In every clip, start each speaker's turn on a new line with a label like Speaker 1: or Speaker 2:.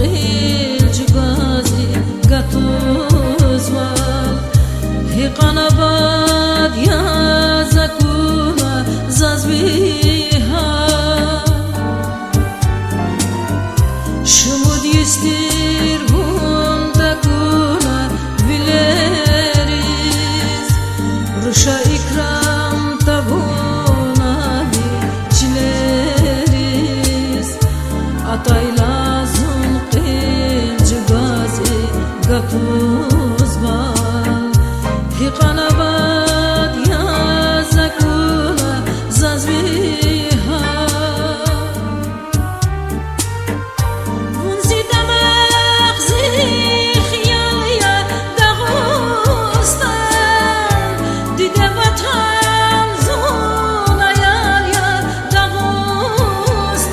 Speaker 1: قيل جبازي قطوزوا هيقانا باد يا زكونا زازبيها شمود يستير بون تكونا vileriz Ruşa ikram tabuna biçileriz Atay lazım qilci gazi gapuz bal Hiqana bad ya zakuna zazviha Vunzi damaq zi khiyal ya dagustan Dide vatan zuna yal ya dagustan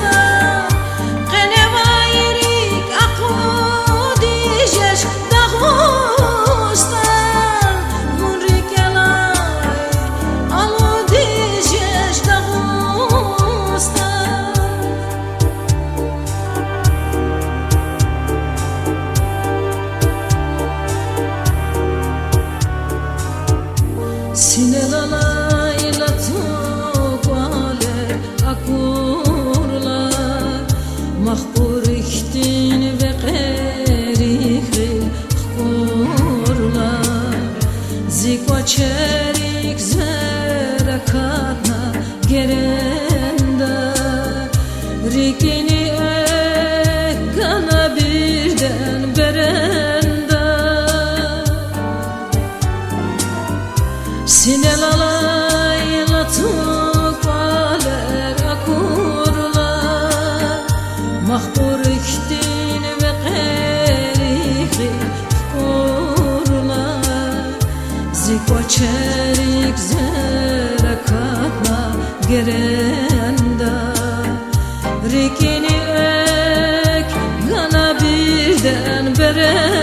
Speaker 1: Qene vayrik aqudi jesh dagustan Vunrik elay aludi jesh dagustan Sinelayla tukvaler akurlar Mahbur iktin ve qerikli xkurlar Zikva çerik zerakatna gerenda Rikini ekkana birden berenda Sinelalayla tukvaler akurlar Mahbur iktin ve qerikli xkurlar Zikva çerik zerakatna gerenda Rikini ek gana birden berenda